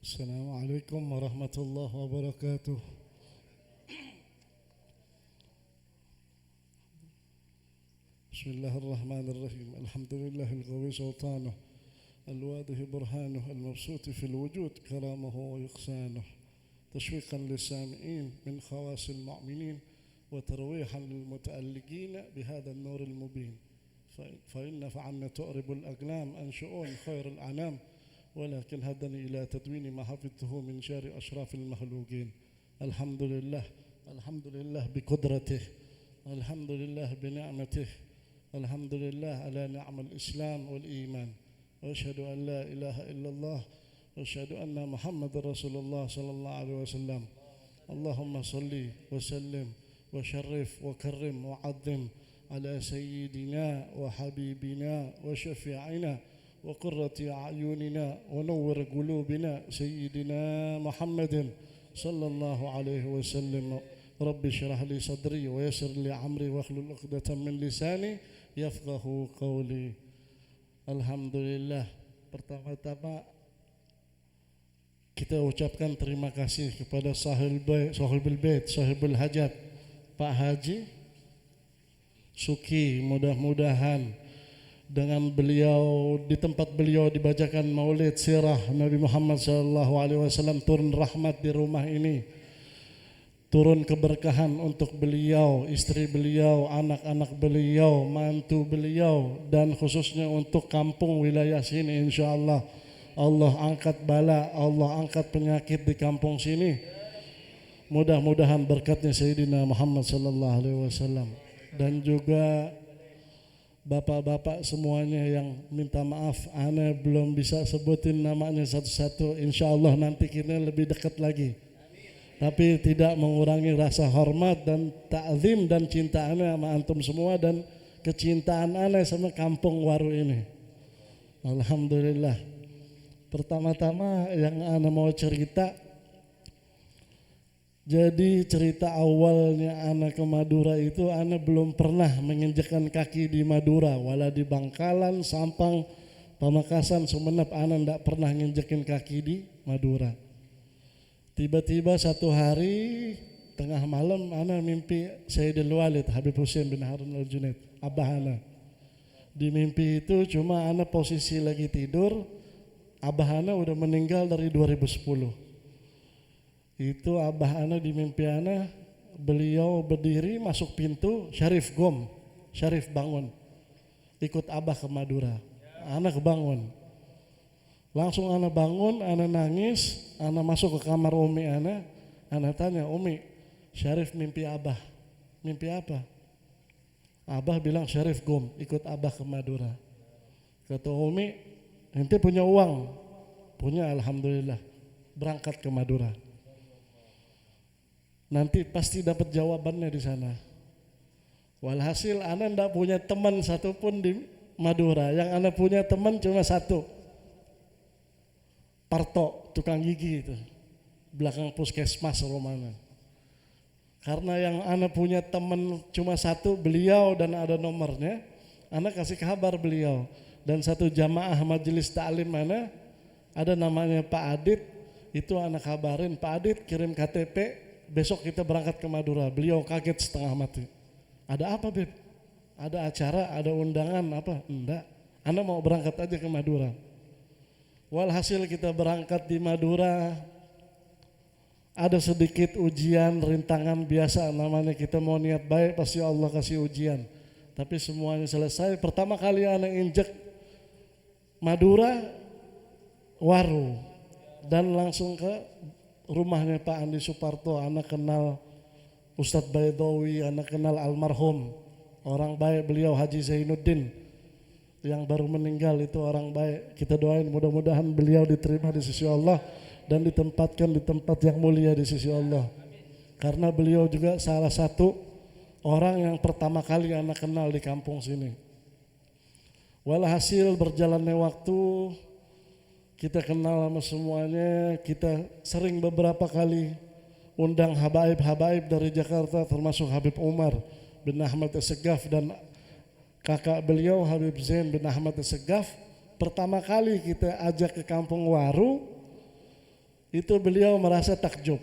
السلام عليكم ورحمة الله وبركاته. بسم الله الرحمن الرحيم. الحمد لله القوي سلطانه، الواضح برهانه، المبسوط في الوجود كرامه وإحسانه، تشويقا للسامعين من خواص المؤمنين وترويحا للمتألقين بهذا النور المبين. فإن فعلنا تؤرب الأقلام عن شؤون خير الأنام، ولكن هدني إلى تدوين ما حفظته من شر أشراف المخلوقين. الحمد لله، الحمد لله بقدرته، الحمد لله بنعمته، الحمد لله على نعم الإسلام والإيمان، وأشهد أن لا إله إلا الله، وأشهد أن محمد رسول الله صلى الله عليه وسلم. اللهم صل وسلم وشرف وكرم وعظم على سيدنا وحبيبنا وشفيعنا وقرة أعيننا ونور قلوبنا سيدنا محمد صلى الله عليه وسلم. رب اشرح لي صدري ويسر لي أمري واحلل عقدة من لساني yafqahu qawli. Alhamdulillah, pertama-tama kita ucapkan terima kasih kepada sahibul bait, sahibul hajat, Pak Haji Suki. Mudah-mudahan dengan beliau, di tempat beliau dibacakan maulid sirah Nabi Muhammad SAW, turun rahmat di rumah ini, turun keberkahan untuk beliau, istri beliau, anak-anak beliau, mantu beliau, dan khususnya untuk kampung wilayah sini. InsyaAllah Allah angkat bala, Allah angkat penyakit di kampung sini. Mudah-mudahan berkatnya Sayyidina Muhammad SAW. Dan juga bapak-bapak semuanya yang minta maaf, ana belum bisa sebutin namanya satu-satu. InsyaAllah nanti kita lebih dekat lagi. Tapi tidak mengurangi rasa hormat dan ta'zim dan cinta ana sama antum semua, dan kecintaan ana sama kampung Waru ini. Alhamdulillah. Pertama-tama yang ana mau cerita, jadi cerita awalnya ana ke Madura itu, ana belum pernah menginjakkan kaki di Madura, wala di Bangkalan, Sampang, Pamekasan, Sumeneb, ana ndak pernah nginjekin kaki di Madura. Tiba-tiba satu hari tengah malam ana mimpi Sayyidul Walid Habib Hussein bin Harun al-Junaid, abah ana. Di mimpi itu cuma ana posisi lagi tidur, abah ana udah meninggal dari 2010. Itu abah ana di mimpi ana, beliau berdiri masuk pintu, Syarif Gom, Syarif bangun, ikut abah ke Madura. Ana kebangun. Langsung ana bangun, ana nangis, ana masuk ke kamar Umi ana tanya, Umi, Syarif mimpi abah. Mimpi apa? Abah bilang Syarif Gom, ikut abah ke Madura. Kata Umi, ente punya uang? Punya, alhamdulillah. Berangkat ke Madura. Nanti pasti dapat jawabannya di sana. Walhasil ana ndak punya teman satupun di Madura. Yang ana punya teman cuma satu, Parto, tukang gigi itu, belakang puskesmas Romana. Karena yang ana punya teman cuma satu, beliau, dan ada nomornya, ana kasih kabar beliau. Dan satu jamaah majelis ta'lim ana, ada namanya Pak Adit, itu ana kabarin, Pak Adit kirim KTP, besok kita berangkat ke Madura. Beliau kaget setengah mati. Ada apa, Beb? Ada acara, ada undangan apa? Enggak, ana mau berangkat aja ke Madura. Walhasil kita berangkat di Madura, ada sedikit ujian, rintangan biasa namanya, kita mau niat baik pasti Allah kasih ujian. Tapi semuanya selesai. Pertama kali anak injek Madura, Waru, dan langsung ke rumahnya Pak Andi Suparto. Anak kenal Ustadz Baidawi, anak kenal almarhum, orang baik beliau Haji Zainuddin yang baru meninggal, itu orang baik. Kita doain mudah-mudahan beliau diterima di sisi Allah dan ditempatkan di tempat yang mulia di sisi Allah. Karena beliau juga salah satu orang yang pertama kali anak kenal di kampung sini. Walhasil berjalannya waktu, kita kenal sama semuanya. Kita sering beberapa kali undang habaib-habaib dari Jakarta, termasuk Habib Umar bin Ahmad As-Segaf dan kakak beliau Habib Zain bin Ahmad As-Segaf. Pertama kali kita ajak ke kampung Waru, Itu beliau merasa takjub.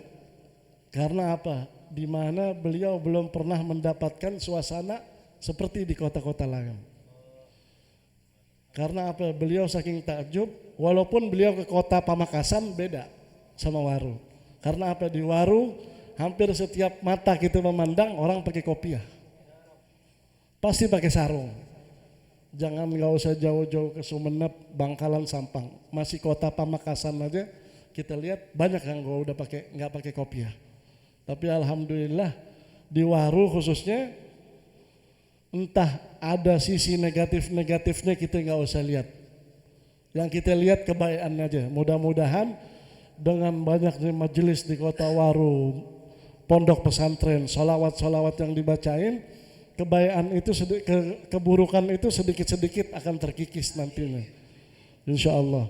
Karena apa? Di mana beliau belum pernah mendapatkan suasana seperti di kota-kota lain. Karena apa? Beliau saking takjub, walaupun beliau ke kota Pamekasan beda sama Waru. Karena apa? Di Waru hampir setiap mata kita memandang orang pakai kopiah. Pasti pakai sarung. Jangan nggak usah jauh-jauh ke Sumeneb, Bangkalan, Sampang. Masih kota Pamekasan aja kita lihat banyak yang udah nggak pakai kopiah. Tapi alhamdulillah di Waru khususnya, entah ada sisi negatifnya kita nggak usah lihat. Yang kita lihat kebaikan aja. Mudah-mudahan dengan banyaknya majelis di kota Waru, pondok pesantren, solawat yang dibacain, kebaikan itu keburukan itu sedikit-sedikit akan terkikis nantinya, insya Allah.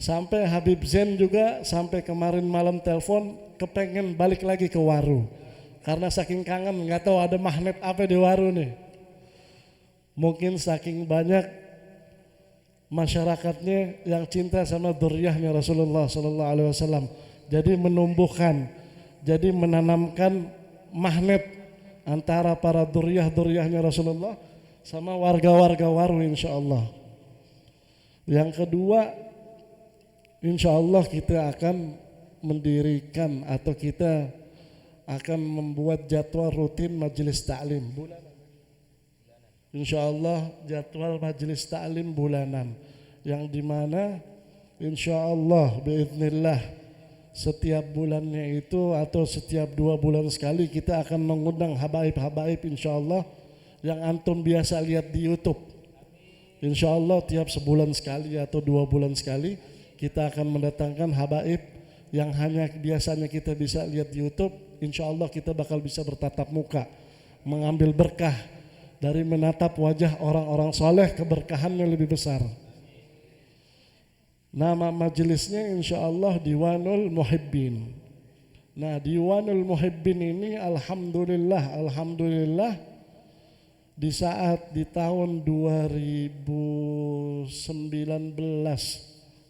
Sampai Habib Zain juga sampai kemarin malam telepon kepengen balik lagi ke Waru karena saking kangen, nggak tahu ada magnet apa di Waru nih. Mungkin saking banyak masyarakatnya yang cinta sama dzurriyyahnya Rasulullah Sallallahu Alaihi Wasallam, jadi menumbuhkan, jadi menanamkan magnet antara para dzurriyyahnya Rasulullah sama warga-warga Waru, insya Allah. Yang kedua, insya Allah kita akan mendirikan atau kita akan membuat jadwal rutin majelis taklim bulanan. Insya Allah jadwal majelis taklim bulanan yang dimana insya Allah biiznillah setiap bulannya itu atau setiap 2 bulan sekali kita akan mengundang habaib insya Allah yang antum biasa lihat di YouTube. Insya Allah tiap sebulan sekali atau 2 bulan sekali kita akan mendatangkan habaib yang hanya biasanya kita bisa lihat di YouTube. Insya Allah kita bakal bisa bertatap muka, mengambil berkah dari menatap wajah orang-orang soleh, keberkahannya lebih besar. Nama majelisnya insya Allah Diwanul Muhibbin. Nah, Diwanul Muhibbin ini alhamdulillah di saat di tahun 2019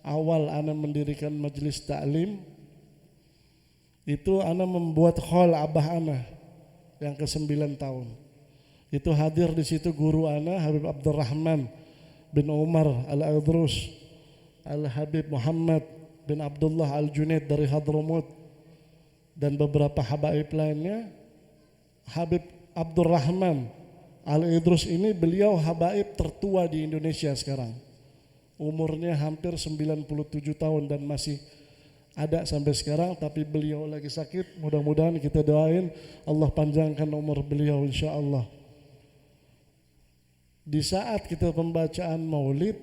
awal ana mendirikan majelis taklim, itu ana membuat hall abah ana yang ke-9 tahun. Itu hadir di situ guru ana Habib Abdurrahman bin Umar Al-Idrus, Al-Habib Muhammad bin Abdullah Al-Junaid dari Hadramut, dan beberapa habaib lainnya. Habib Abdurrahman Al-Idrus ini beliau habaib tertua di Indonesia sekarang. Umurnya hampir 97 tahun dan masih ada sampai sekarang, tapi beliau lagi sakit. Mudah-mudahan kita doain Allah panjangkan umur beliau insya Allah. Di saat kita pembacaan maulid,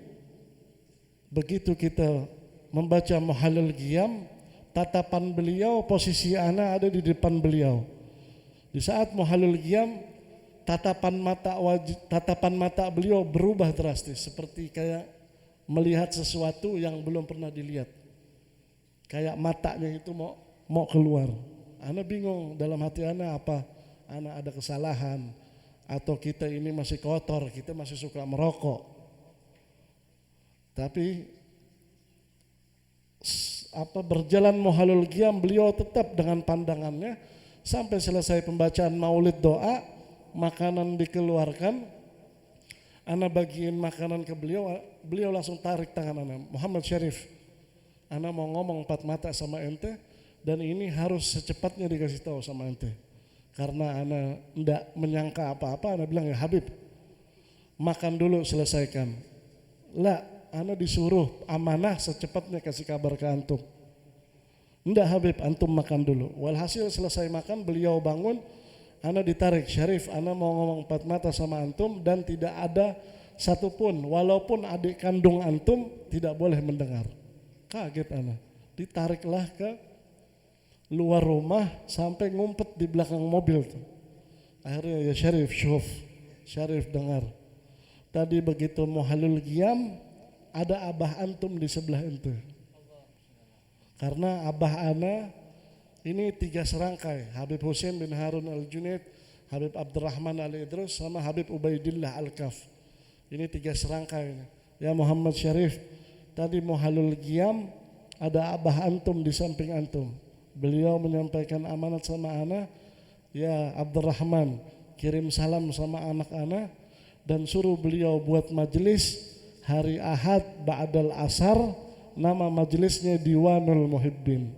begitu kita membaca Muhallal Qiyam, tatapan beliau, posisi ana ada di depan beliau. Di saat Muhallal Qiyam, tatapan mata beliau berubah drastis, seperti kayak melihat sesuatu yang belum pernah dilihat. Kayak matanya itu mau keluar. Ana bingung dalam hati ana, apa ana ada kesalahan atau kita ini masih kotor, kita masih suka merokok. Tapi berjalan Muhallal Qiyam, beliau tetap dengan pandangannya sampai selesai pembacaan maulid doa, makanan dikeluarkan, ana bagiin makanan ke beliau, beliau langsung tarik tangan ana, Muhammad Syarif, ana mau ngomong 4 mata sama ente dan ini harus secepatnya dikasih tahu sama ente. Karena ana enggak menyangka apa-apa, ana bilang, ya Habib, makan dulu selesaikan. Lah, ana disuruh amanah secepatnya kasih kabar ke antum. Enggak Habib, antum makan dulu. Walhasil selesai makan, beliau bangun, ana ditarik, Syarif, ana mau ngomong 4 mata sama antum dan tidak ada satupun, walaupun adik kandung antum tidak boleh mendengar. Kaget ana, ditariklah ke luar rumah sampai ngumpet di belakang mobil tuh. Akhirnya, ya Syarif, Syarif dengar. Tadi begitu Muhallal Qiyam ada abah antum di sebelah itu. Karena abah ana ini 3 serangkai, Habib Hussein bin Harun Al-Junaid, Habib Abdurrahman Al-Idrus sama Habib Ubaidillah Al-Kaf. Ini 3 serangkai. Ya Muhammad Syarif, tadi Muhallal Qiyam ada abah antum di samping antum. Beliau menyampaikan amanat sama ana, ya Abdurrahman, kirim salam sama anak ana dan suruh beliau buat majelis hari Ahad ba'dal asar, nama majelisnya Diwanul Muhibbin.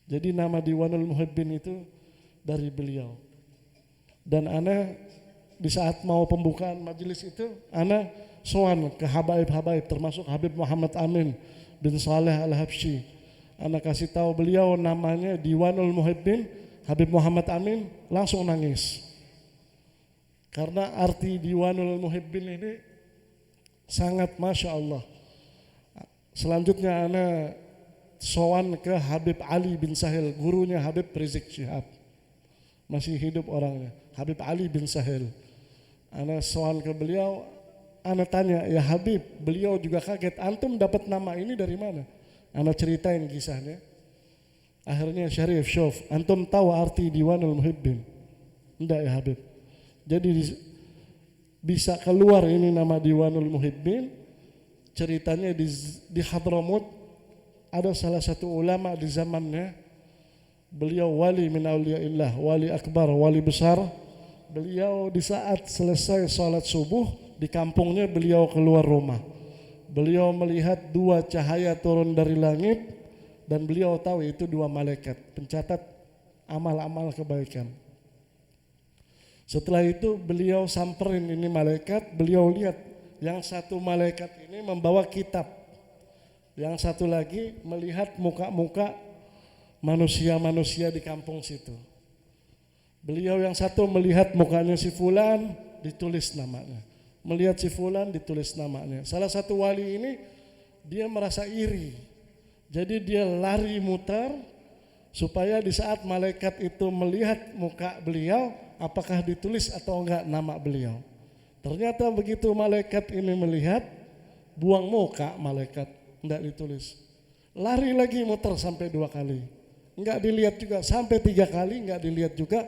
Jadi nama Diwanul Muhibbin itu dari beliau. Dan ana di saat mau pembukaan majelis itu, ana sowan ke habaib-habaib termasuk Habib Muhammad Amin bin Saleh Al-Habsyi. Ana kasih tahu beliau namanya Diwanul Muhibbin, Habib Muhammad Amin langsung nangis. Karena arti Diwanul Muhibbin ini sangat Masya Allah. Selanjutnya ana sowan ke Habib Ali bin Sahil, gurunya Habib Rizik Syihab. Masih hidup orangnya, Habib Ali bin Sahil. Ana sowan ke beliau, ana tanya, ya Habib, beliau juga kaget, antum dapat nama ini dari mana? Ana ceritain kisahnya. Akhirnya Syarif, syuf, antum tahu arti Diwanul Muhibbin? Enggak ya Habib. Jadi bisa keluar ini nama Diwanul Muhibbin. Ceritanya di Hadramut ada salah satu ulama di zamannya. Beliau wali min auliyaillah, wali akbar, wali besar. Beliau di saat selesai sholat subuh di kampungnya beliau keluar rumah. Beliau melihat dua cahaya turun dari langit dan beliau tahu itu dua malaikat pencatat amal-amal kebaikan. Setelah itu beliau samperin ini malaikat, beliau lihat yang satu malaikat ini membawa kitab. Yang satu lagi melihat muka-muka manusia-manusia di kampung situ. Beliau yang satu melihat mukanya si fulan, ditulis namanya. Melihat si fulan, ditulis namanya. Salah satu wali ini dia merasa iri. Jadi dia lari mutar supaya di saat malaikat itu melihat muka beliau, apakah ditulis atau enggak nama beliau. Ternyata begitu malaikat ini melihat, buang muka malaikat, enggak ditulis. Lari lagi muter sampai 2 kali. Enggak dilihat juga, sampai 3 kali enggak dilihat juga.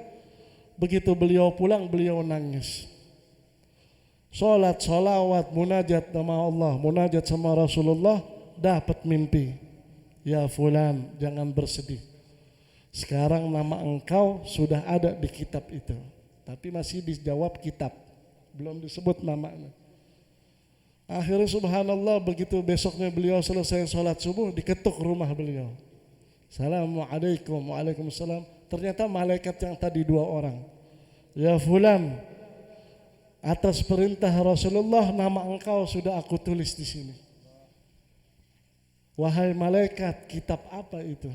Begitu beliau pulang, beliau nangis. Sholat, sholawat, munajat nama Allah, munajat sama Rasulullah, dapat mimpi. Ya fulan, jangan bersedih. Sekarang nama engkau sudah ada di kitab itu. Tapi masih dijawab kitab, belum disebut namanya. Akhirnya subhanallah, begitu besoknya beliau selesai sholat subuh, diketuk rumah beliau. Assalamualaikum, waalaikumsalam. Ternyata malaikat yang tadi 2 orang. Ya fulan, atas perintah Rasulullah nama engkau sudah aku tulis di sini. Wahai malaikat, kitab apa itu?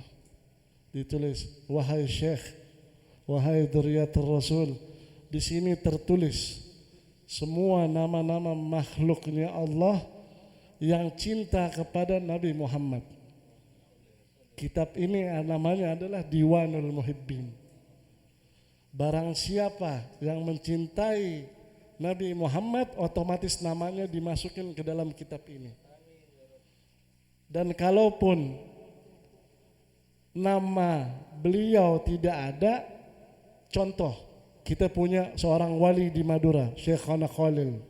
Ditulis, wahai syekh, wahai dzurriyyatur rasul, di sini tertulis semua nama-nama makhluknya Allah yang cinta kepada Nabi Muhammad. Kitab ini namanya adalah Diwanul Muhibbin. Barang siapa yang mencintai Nabi Muhammad, otomatis namanya dimasukin ke dalam kitab ini. Dan kalaupun nama beliau tidak ada, contoh, kita punya seorang wali di Madura, Syekh Khana Khalil.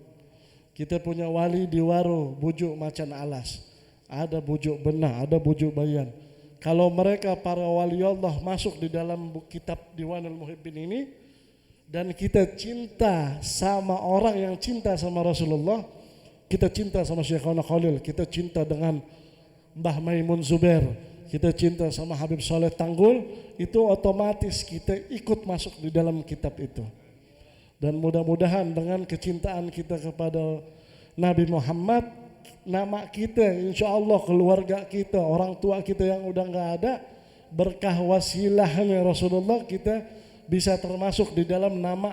Kita punya wali di Waro, Bujuk Macan Alas. Ada Bujuk Benah, ada Bujuk Bayan. Kalau mereka para wali Allah masuk di dalam kitab Diwanul Muhibbin ini, dan kita cinta sama orang yang cinta sama Rasulullah, kita cinta sama Syekh Khana Khalil, kita cinta dengan Mbah Maimun Zubair, kita cinta sama Habib Saleh Tanggul, itu otomatis kita ikut masuk di dalam kitab itu. Dan mudah-mudahan dengan kecintaan kita kepada Nabi Muhammad, nama kita, insya Allah keluarga kita, orang tua kita yang udah nggak ada, berkah wasilahnya Rasulullah, kita bisa termasuk di dalam nama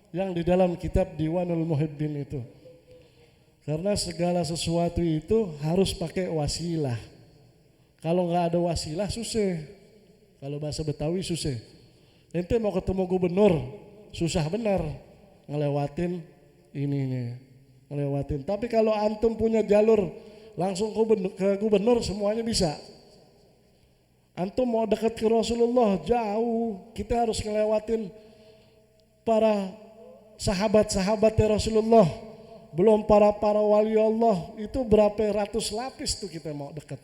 yang di dalam kitab Diwanul Muhibbin itu. Karena segala sesuatu itu harus pakai wasilah. Kalau nggak ada wasilah susah. Kalau bahasa Betawi susah. Ente mau ketemu gubernur susah benar ngelewatin ininya, ngelewatin. Tapi kalau antum punya jalur langsung ke gubernur semuanya bisa. Antum mau dekat ke Rasulullah jauh, kita harus ngelewatin para sahabat-sahabatnya Rasulullah belum para wali Allah, itu berapa ratus lapis tuh kita mau dekat.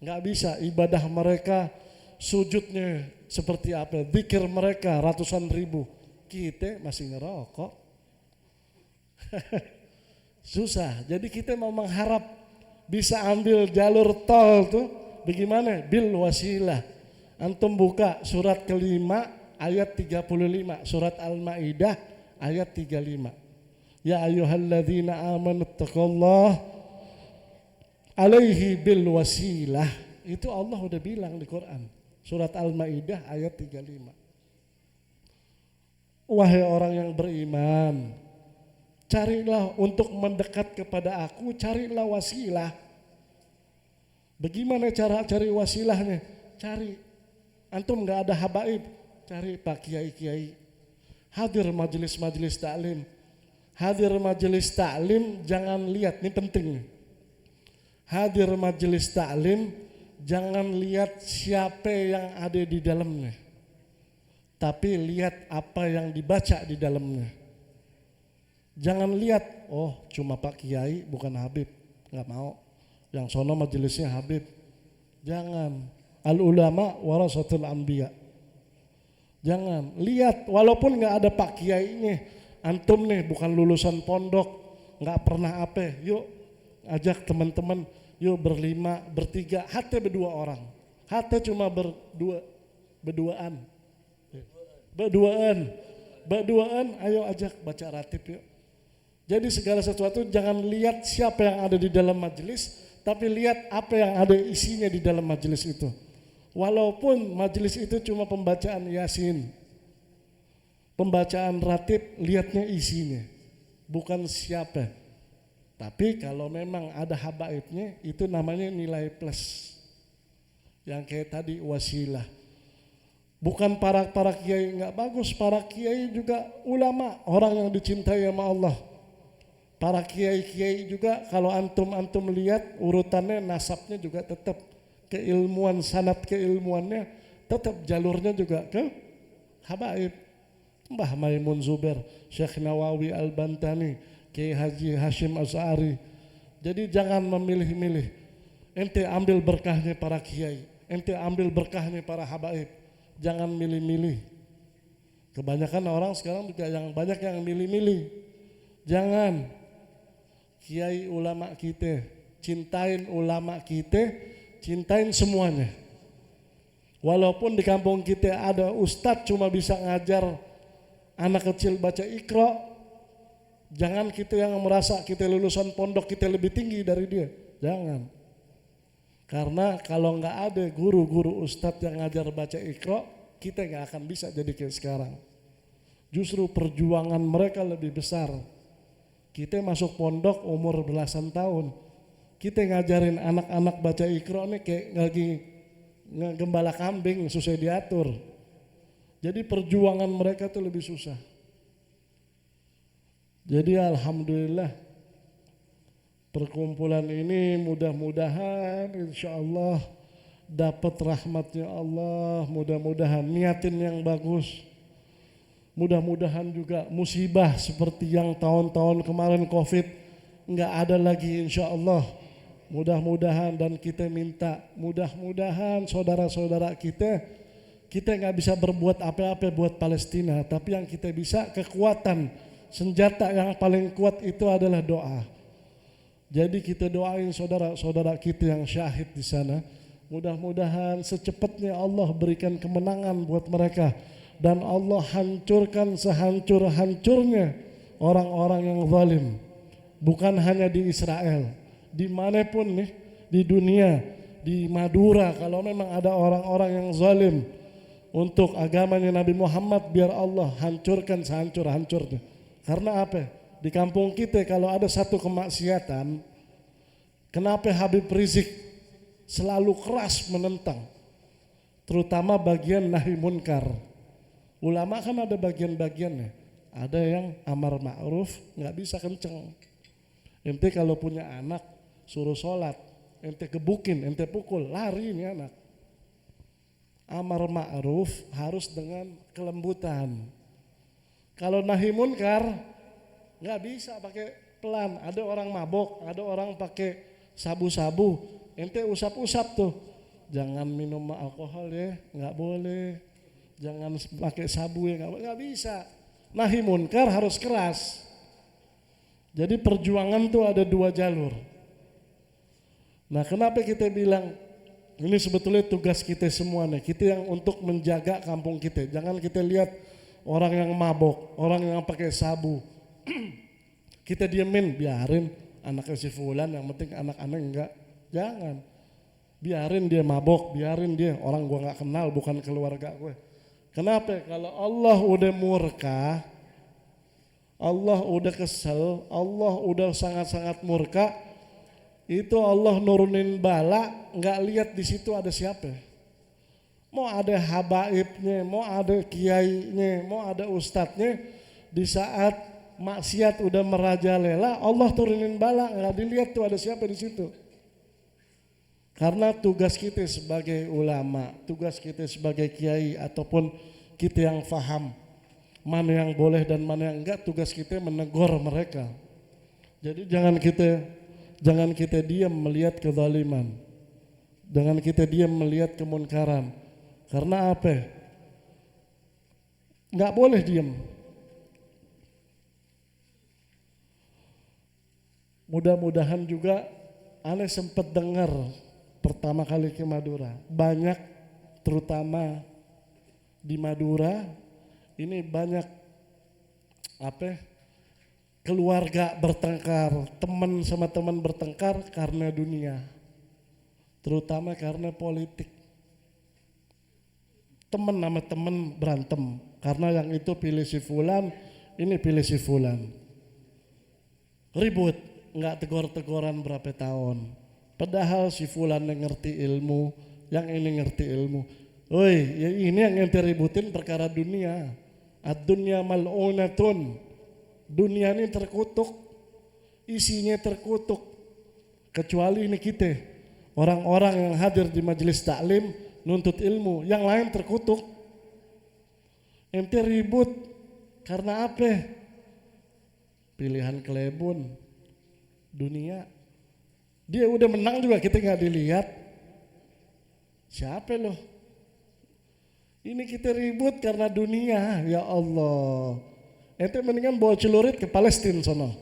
Nggak bisa, ibadah mereka, sujudnya seperti apa, zikir mereka ratusan ribu, kita masih ngerokok. Susah, jadi kita mau mengharap bisa ambil jalur tol tuh, bagaimana? Bil wasilah. Antum buka surat kelima ayat 35, surat Al-Maidah ayat 35. Ya ayyuhalladzina amanu taqullah alaihi bil wasilah. Itu Allah udah bilang di Quran. Surat Al-Maidah ayat 35. Wahai orang yang beriman, carilah untuk mendekat kepada aku, carilah wasilah. Bagaimana cara cari wasilahnya? Cari. Antum nggak ada habaib, cari pak kiai-kiai. Hadir majelis-majelis taklim. Hadir majelis taklim, jangan lihat, ini penting. Hadir majelis taklim, jangan lihat siapa yang ada di dalamnya, tapi lihat apa yang dibaca di dalamnya. Jangan lihat, oh cuma Pak Kiai bukan Habib, nggak mau. Yang sono majelisnya Habib. Jangan. Al ulama warasatul anbiya. Jangan lihat, walaupun nggak ada Pak Kiainya, antum nih bukan lulusan pondok, nggak pernah apa, yuk ajak teman-teman, yuk berlima, bertiga, hati berdua orang, hati cuma berduaan, ayo ajak baca ratib yuk. Jadi segala sesuatu jangan lihat siapa yang ada di dalam majelis, tapi lihat apa yang ada isinya di dalam majelis itu. Walaupun majelis itu cuma pembacaan Yasin, pembacaan ratib, lihatnya isinya, bukan siapa. Tapi kalau memang ada habaibnya, itu namanya nilai plus. Yang kayak tadi wasilah. Bukan para kiai nggak bagus, para kiai juga ulama, orang yang dicintai sama Allah. Para kiai juga kalau antum lihat urutannya, nasabnya juga tetap keilmuan, sanad keilmuannya tetap jalurnya juga ke habaib. Mbah Maimun Zubair, Syekh Nawawi Al-Bantani, Kiai Haji Hashim Asy'ari. Jadi jangan memilih-milih. Ente ambil berkahnya para kiai, ente ambil berkahnya para habaib. Jangan milih-milih. Kebanyakan orang sekarang juga yang banyak yang milih-milih. Jangan. Kiai ulama kita, cintain ulama kita, cintain semuanya. Walaupun di kampung kita ada ustadz cuma bisa ngajar anak kecil baca Iqra, jangan kita yang merasa kita lulusan pondok kita lebih tinggi dari dia. Jangan. Karena kalau nggak ada guru-guru ustadz yang ngajar baca Iqra, kita nggak akan bisa jadi kayak sekarang. Justru perjuangan mereka lebih besar. Kita masuk pondok umur belasan tahun, kita ngajarin anak-anak baca Iqra nih kayak lagi ngegembala kambing, susah diatur. Jadi perjuangan mereka tuh lebih susah. Jadi alhamdulillah perkumpulan ini mudah-mudahan insya Allah dapat rahmatnya Allah, mudah-mudahan niatin yang bagus. Mudah-mudahan juga musibah seperti yang tahun-tahun kemarin COVID nggak ada lagi insya Allah. Mudah-mudahan, dan kita minta mudah-mudahan saudara-saudara kita nggak bisa berbuat apa-apa buat Palestina, tapi yang kita bisa, kekuatan senjata yang paling kuat itu adalah doa. Jadi kita doain saudara-saudara kita yang syahid di sana, mudah-mudahan secepatnya Allah berikan kemenangan buat mereka. Dan Allah hancurkan sehancur-hancurnya orang-orang yang zalim. Bukan hanya di Israel, dimanapun nih di dunia, di Madura, kalau memang ada orang-orang yang zalim untuk agamanya Nabi Muhammad, biar Allah hancurkan sehancur-hancurnya. Karena apa? Di kampung kita kalau ada satu kemaksiatan, kenapa Habib Rizik selalu keras menentang? Terutama bagian nahi munkar. Ulama kan ada bagian-bagiannya. Ada yang amar ma'ruf nggak bisa kenceng. Ente kalau punya anak suruh sholat, ente gebukin, ente pukul, lari ini anak. Amar ma'ruf harus dengan kelembutan. Kalau nahi munkar nggak bisa pakai pelan. Ada orang mabok, ada orang pakai sabu-sabu, ente usap-usap tuh. Jangan minum alkohol ya, nggak boleh. Jangan pakai sabu ya, nggak bisa. Nahi munkar harus keras. Jadi perjuangan tuh ada dua jalur. Nah, kenapa kita bilang ini sebetulnya tugas kita semua nih. Kita yang untuk menjaga kampung kita. Jangan kita lihat orang yang mabok, orang yang pakai sabu. Kita diemin, biarin anaknya si fulan, yang penting anak-anak enggak. Jangan. Biarin dia mabok, biarin dia orang gua nggak kenal, bukan keluarga gue. Kenapa? Kalau Allah udah murka, Allah udah kesel, Allah udah sangat-sangat murka, itu Allah nurunin bala, nggak lihat di situ ada siapa. Mau ada habaibnya, mau ada kiainya, mau ada ustadznya, di saat maksiat udah merajalela, Allah turunin bala, nggak dilihat tuh ada siapa di situ. Karena tugas kita sebagai ulama, tugas kita sebagai kiai ataupun kita yang faham mana yang boleh dan mana yang enggak, tugas kita menegur mereka. Jadi jangan kita diam melihat kezaliman. Jangan kita diam melihat kemunkaran. Karena apa? Enggak boleh diam. Mudah-mudahan juga aneh sempat dengar pertama kali ke Madura. Banyak terutama di Madura ini banyak keluarga bertengkar, teman sama teman bertengkar karena dunia, terutama karena politik. Teman sama teman berantem karena yang itu pilih si fulan, ini pilih si fulan, ribut, nggak tegur-teguran berapa tahun. Padahal si fulan yang ngerti ilmu, yang ini ngerti ilmu. Woi, ya ini yang ente ributin perkara dunia. Ad-dunya mal'unatun. Dunia ini terkutuk, isinya terkutuk. Kecuali ini kita, orang-orang yang hadir di majelis taklim nuntut ilmu, yang lain terkutuk. Ente ribut karena apa? Pilihan kelebon, dunia. Dia udah menang juga kita nggak dilihat. Siapa loh? Ini kita ribut karena dunia, ya Allah. Ente mendingan bawa celurit ke Palestina sono.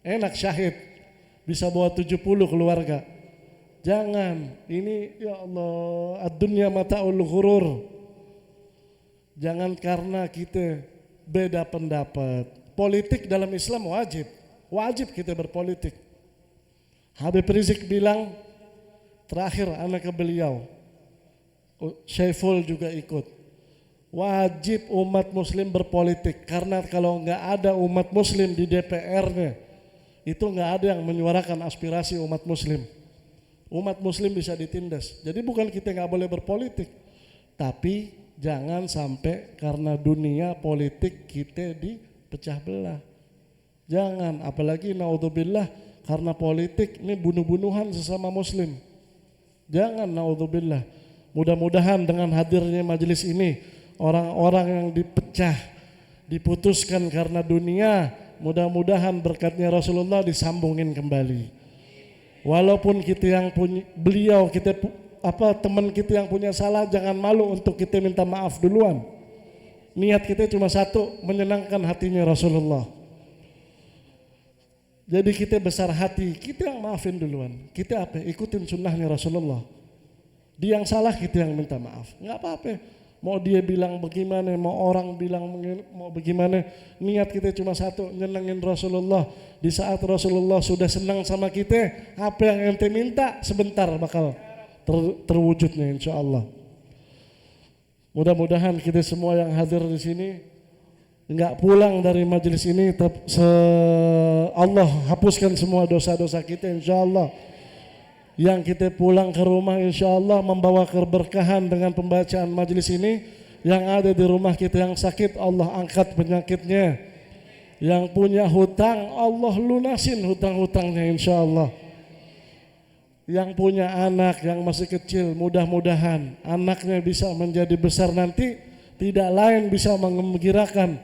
Enak syahid, bisa bawa 70 keluarga. Jangan, ini ya Allah, ad-dunya mata'ul ghurur. Jangan karena kita beda pendapat. Politik dalam Islam wajib kita berpolitik. Habib Rizik bilang, terakhir anak ke beliau, Syaiful juga ikut. Wajib umat muslim berpolitik, karena kalau nggak ada umat muslim di DPR-nya, itu nggak ada yang menyuarakan aspirasi umat muslim. Umat muslim bisa ditindas. Jadi bukan kita nggak boleh berpolitik, tapi jangan sampai karena dunia politik kita dipecah belah. Jangan, apalagi naudzubillah karena politik ini bunuh-bunuhan sesama muslim. Jangan, naudzubillah. Mudah-mudahan dengan hadirnya majelis ini, orang-orang yang diputuskan karena dunia, mudah-mudahan berkatnya Rasulullah disambungin kembali. Walaupun kita yang punya beliau, teman kita yang punya salah, jangan malu untuk kita minta maaf duluan. Niat kita cuma satu, menyenangkan hatinya Rasulullah. Jadi kita besar hati, kita yang maafin duluan. Kita ikutin sunnahnya Rasulullah. Dia yang salah, kita yang minta maaf. Nggak apa-apa. Mau dia bilang bagaimana, mau orang bilang mau bagaimana, niat kita cuma satu, nyenengin Rasulullah. Di saat Rasulullah sudah senang sama kita, apa yang ente minta sebentar bakal terwujudnya insya Allah. Mudah-mudahan kita semua yang hadir di sini nggak pulang dari majelis ini, Allah hapuskan semua dosa-dosa kita insya Allah. Yang kita pulang ke rumah insya Allah membawa keberkahan dengan pembacaan majelis ini. Yang ada di rumah kita yang sakit, Allah angkat penyakitnya. Yang punya hutang, Allah lunasin hutang-hutangnya insya Allah. Yang punya anak yang masih kecil, mudah-mudahan anaknya bisa menjadi besar nanti, tidak lain bisa mengembirakan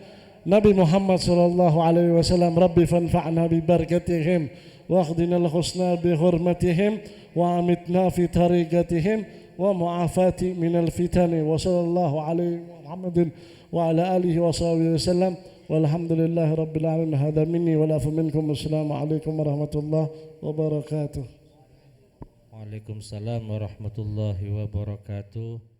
Nabi Muhammad sallallahu alaihi wasallam, Rabbi fanfa'na bi barakatihim wa akhdina al-husna bi hurmatihim wa amitna fi tariqatihim wa mu'afati minal fitani wa sallallahu alaihi Muhammadin wa ala alihi wa sahbihi wasallam walhamdulillahi rabbil alamin. Hadza minni wa la minkum. Assalamualaikum warahmatullahi wabarakatuh. Waalaikumsalam warahmatullahi wabarakatuh.